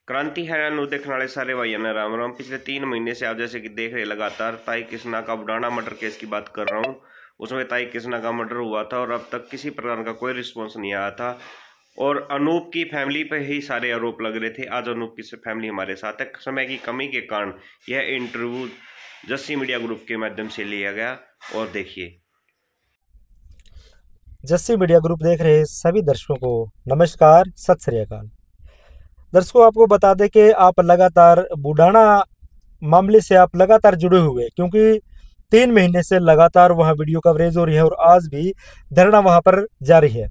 क्रांति है न्यू देखने वाले सारे भाइयों ने राम राम। पिछले 3 महीने से आप जैसे कि देख रहे लगातार ताई कृष्णा का बुढ़ाना मर्डर केस की बात कर रहा हूँ। उसमें ताई कृष्णा का मर्डर हुआ था और अब तक किसी प्रकार का कोई रिस्पॉन्स नहीं आया था और अनूप की फैमिली पे ही सारे आरोप लग रहे थे। आज अनूप की फैमिली हमारे साथ है। समय की कमी के कारण यह इंटरव्यू जस्सी मीडिया ग्रुप के माध्यम से लिया गया और देखिए। जस्सी मीडिया ग्रुप देख रहे सभी दर्शकों को नमस्कार, सत श्री अकाल। दर्शकों, आपको बता दें कि आप लगातार बुढ़ाना मामले से आप लगातार जुड़े हुए, क्योंकि 3 महीने से लगातार वहाँ वीडियो कवरेज हो रही है और आज भी धरना वहाँ पर जारी है।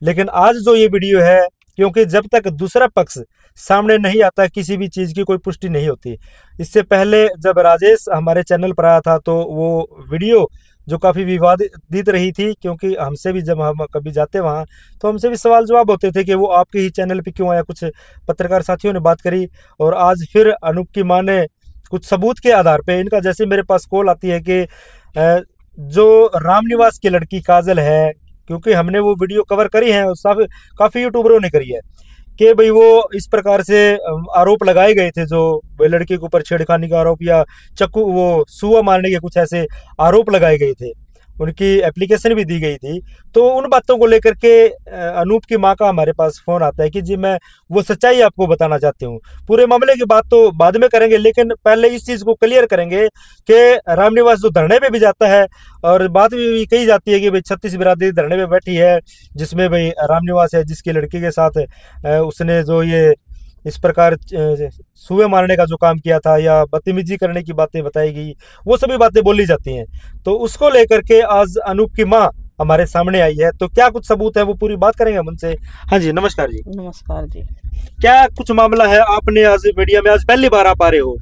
लेकिन आज जो ये वीडियो है, क्योंकि जब तक दूसरा पक्ष सामने नहीं आता किसी भी चीज़ की कोई पुष्टि नहीं होती। इससे पहले जब राजेश हमारे चैनल पर आया था तो वो वीडियो जो काफ़ी विवादित रही थी, क्योंकि हमसे भी जब हम कभी जाते वहाँ तो हमसे भी सवाल जवाब होते थे कि वो आपके ही चैनल पे क्यों आया। कुछ पत्रकार साथियों ने बात करी और आज फिर अनूप की माँ ने कुछ सबूत के आधार पे, इनका जैसे मेरे पास कॉल आती है कि जो रामनिवास की लड़की काजल है, क्योंकि हमने वो वीडियो कवर करी है और काफ़ी यूट्यूबरों ने करी है कि भाई वो इस प्रकार से आरोप लगाए गए थे, जो लड़के के ऊपर छेड़खानी का आरोप या चक्कू वो सुआ मारने के कुछ ऐसे आरोप लगाए गए थे, उनकी एप्लीकेशन भी दी गई थी। तो उन बातों को लेकर के अनूप की मां का हमारे पास फ़ोन आता है कि जी मैं वो सच्चाई आपको बताना चाहती हूँ। पूरे मामले की बात तो बाद में करेंगे, लेकिन पहले इस चीज़ को क्लियर करेंगे कि रामनिवास जो धरने पे भी जाता है और बात भी कही जाती है कि भाई 36 बिरादरी धरने पे बैठी है, जिसमें भाई रामनिवास है जिसकी लड़की के साथ उसने जो ये इस प्रकार सुए मारने का जो काम किया था या बदतमीजी करने की बातें बताई गई, वो सभी बातें बोली जाती हैं। तो उसको लेकर के आज अनूप की माँ हमारे सामने आई है, तो क्या कुछ सबूत है वो पूरी बात करेंगे हम उनसे। हाँ जी, नमस्कार जी। नमस्कार जी। क्या कुछ मामला है? आपने आज मीडिया में आज पहली बार आप आ रहे हो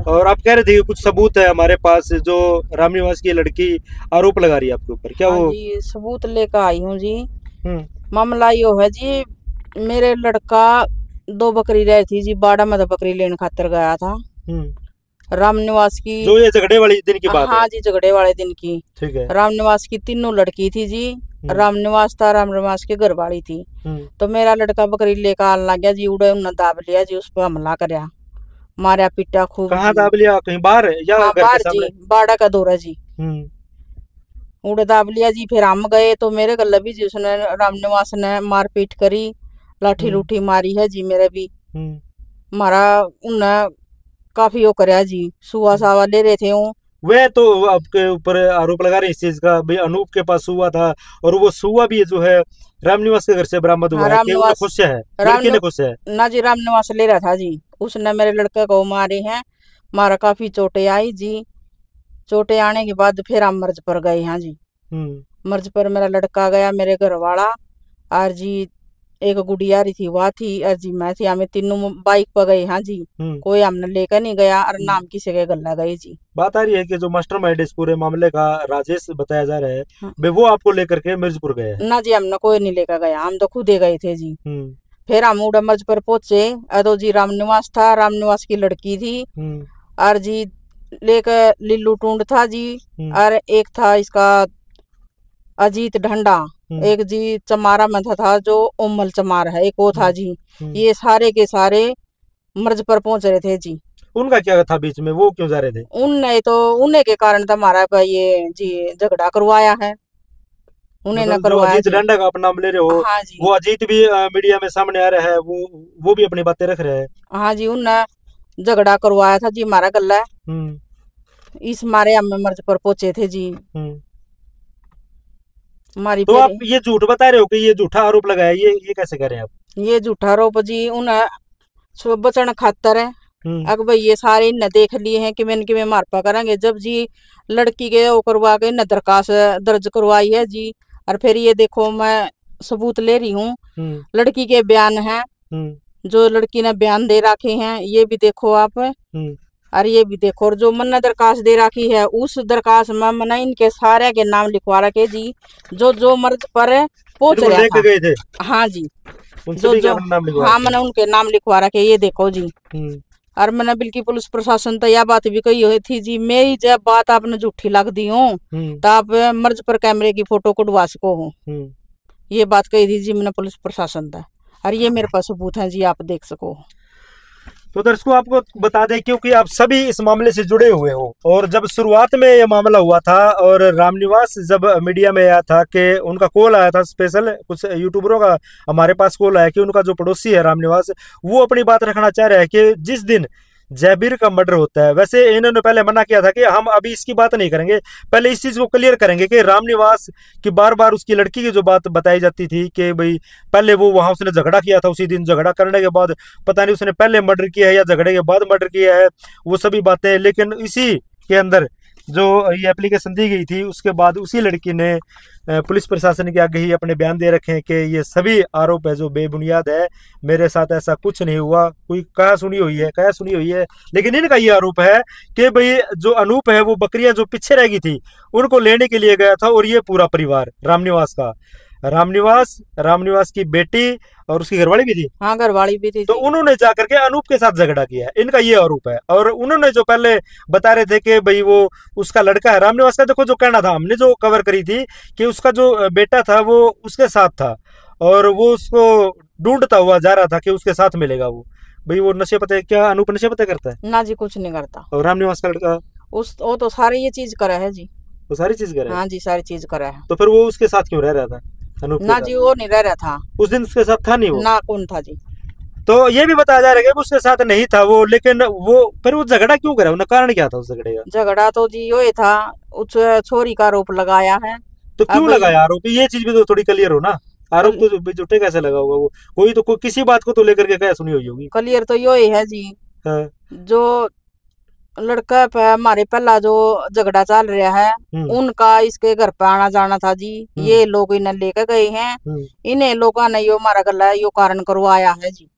और आप कह रहे थे कि कुछ सबूत है हमारे पास, जो रामनिवास की लड़की आरोप लगा रही है आपके ऊपर, क्या वो? जी सबूत लेकर आई हूँ जी। मामला यो है जी, मेरे लड़का 2 बकरी रही थी जी, बाड़ा में तो बकरी लेने खातर गया था। रामनिवास की जो ये झगड़े वाली दिन की बात है? हाँ जी, झगड़े वाले दिन की। ठीक है। रामनिवास की 3 लड़की थी जी। रामनिवास था, रामनिवास की घरवाली थी। तो मेरा लड़का बकरी लेकर आने लग गया जी, उड़े उन्हें दाब लिया जी, उस पर हमला करया, मारा पीटा खूब। कहाँ दाब लिया? कहीं बाहर या हाँ, घर बाहर के सामने? जी, बाड़ा का दौरा जी। उड़े दाब लिया जी। फिर हम गए तो मेरे गले भी जी उसने रामनिवास ने मारपीट करी, लाठी लूठी मारी है जी। मेरे भी मारा, उन्हें काफी वो करया जी, सुआ सावा ले रहे थे वो। वे तो आपके ऊपर आरोप लगा रहे इस चीज का, भाई अनूप के पास सुआ था और वो सुआ भी जो है रामनिवास के घर से बरामद हुआ है। केवल खुश है, लड़की ने खुश है ना जी, रामनिवास ले रहा था जी। उसने मेरे लड़के को मारे हैं, मारा, काफी चोटें आई जी। चोटें आने के बाद फिर हम मर्ज पर गए। हाँ जी, मर्ज पर मेरा लड़का गया, मेरे घर वाला और जी एक गुड़िया रही थी वह थी और जी मैं थी। हमें तीनों बाइक पर गए। हाँ जी, कोई हमने लेकर नहीं गया और नाम किसी के गला गई जी। बात आ रही है कि जो मास्टरमाइंड इस पूरे मामले का राजेश बताया जा रहा है, हाँ। वो आपको लेकर के मिर्जपुर गए हैं? ना जी, हमने कोई नहीं लेकर गया, हम तो खुद ही गए थे जी। फिर हम उड़ा मर्ज पर पहुंचे तो जी रामनिवास था, रामनिवास की लड़की थी और जी लेकर लिल्लू टूंड था जी, और एक था इसका अजीत ढंडा, एक जी चमारा में था जो उम्मल चमार है, एक वो था जी। ये सारे के सारे मर्ज पर पहुंच रहे थे जी। उनका क्या था बीच में, वो क्यों जा रहे थे? उनने तो उन्हें के कारण तो हमारा ये जी झगड़ा करवाया है, उन्हें न करवाया। अजीत ढंडा का आप नाम ले रहे हो? हाँ जी, वो अजीत भी मीडिया में सामने आ रहा है, वो भी अपनी बातें रख रहे हैं। हाँ जी, उनने झगड़ा करवाया था जी हमारा गला। इस मारे हम मर्ज पर पहुंचे थे जी। तो आप ये झूठ बता रहे हो कि ये झूठा आरोप लगाया, ये कैसे कर रहे हैं आप? ये झूठा आरोप जी उन्हें बचन खातर है। अगर भाई ये सारे न देख लिए हैं कि मैं मारपा करेंगे, जब जी लड़की के वो करवा के न दरखास्त दर्ज करवाई है जी। और फिर ये देखो मैं सबूत ले रही हूँ, लड़की के बयान हैं, जो लड़की ने बयान दे रखे हैं, ये भी देखो आप और ये भी देखो। और जो मैंने दरखास्त दे रखी है उस दरखास्त में मैंने इनके सारे के नाम लिखवा रखे जी, जो मर्ज पर पहुंच रहे थे। हाँ जी, जो हाँ मैंने उनके नाम लिखवा रखे, ये देखो जी। और मैंने बिल्कुल पुलिस प्रशासन तो यह बात भी कही हुई थी जी, मेरी जब बात आपने झूठी लग दी हो तो आप मर्ज पर कैमरे की फोटो कढ़वा सको हो, ये बात कही थी जी मैंने पुलिस प्रशासन था। और ये मेरे पास सबूत है जी, आप देख सको। तो दर्शकों आपको बता दें, क्योंकि आप सभी इस मामले से जुड़े हुए हो, और जब शुरुआत में ये मामला हुआ था और रामनिवास जब मीडिया में आया था कि उनका कॉल आया था, स्पेशल कुछ यूट्यूबरों का हमारे पास कॉल आया कि उनका जो पड़ोसी है रामनिवास, वो अपनी बात रखना चाह रहा है कि जिस दिन जयबीर का मर्डर होता है, वैसे इन्होंने पहले मना किया था कि हम अभी इसकी बात नहीं करेंगे, पहले इस चीज को क्लियर करेंगे कि रामनिवास की बार बार उसकी लड़की की जो बात बताई जाती थी कि भाई पहले वो वहां उसने झगड़ा किया था, उसी दिन झगड़ा करने के बाद पता नहीं उसने पहले मर्डर किया है या झगड़े के बाद मर्डर किया है, वो सभी बातें। लेकिन इसी के अंदर जो ये एप्लीकेशन दी गई थी उसके बाद उसी लड़की ने पुलिस प्रशासन के आगे ही अपने बयान दे रखे हैं कि ये सभी आरोप है जो बेबुनियाद है, मेरे साथ ऐसा कुछ नहीं हुआ, कोई कहा सुनी हुई है। लेकिन इनका ये आरोप है कि भाई जो अनूप है वो बकरियां जो पीछे रह गई थी उनको लेने के लिए गया था, और ये पूरा परिवार रामनिवास की बेटी और उसकी घरवाली भी थी। हाँ, घरवाली भी थी तो उन्होंने जाकर के अनूप के साथ झगड़ा किया है, इनका ये आरोप है। और उन्होंने जो पहले बता रहे थे कि भाई वो उसका लड़का है रामनिवास का, देखो जो कहना था, हमने जो कवर करी थी कि उसका जो बेटा था वो उसके साथ था और वो उसको ढूंढता हुआ जा रहा था कि उसके साथ मिलेगा वो। भाई वो नशे पते, क्या अनूप नशे पते करता है? ना जी, कुछ नहीं करता। और रामनिवास का लड़का वो तो सारी ये चीज करा है जी। वो सारी चीज करे? हाँ जी, सारी चीज करा है। तो फिर वो उसके साथ क्यों रह रहा था? अनूप ना जी, वो नहीं रह रहा था उस दिन उसके साथ था नहीं वो? ना, कौन था जी? तो ये भी बताया जा रहा है कि उसके साथ नहीं था वो, लेकिन वो फिर वो झगड़ा क्यों करा, उनका कारण क्या था उस झगड़े का? झगड़ा तो जी ये था, उस छोरी का आरोप लगाया है। तो क्यों लगाया आरोप, ये चीज भी तो थोड़ी क्लियर हो ना। आरोप तो झूठे कैसे लगा होगा वो? कोई तो किसी बात को तो लेकर के क्या सुनी हुई होगी। क्लियर तो ये है जी, हाँ। जो लड़का पे हमारे पहला जो झगड़ा चल रहा है, उनका इसके घर पे आना जाना था जी। ये लोग इन्हें लेकर गए हैं, इन्हें लोगों ने यो मारा गला यो कारण करवाया है जी।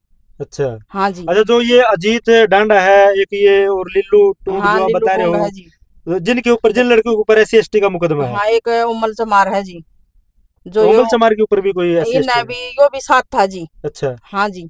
अच्छा। हाँ जी। अच्छा, जो ये अजीत डांडा है एक, ये और लिल्लू टूंड हाँ, जो आप बता रहे हो जी, जिनके ऊपर, जिन लड़कियों के ऊपर SC/ST का मुकदमा है। हाँ, एक उमल चमार है जी, जो उमल चमार के ऊपर भी कोई SC/ST भी यो भी साथ था जी। अच्छा। हाँ जी।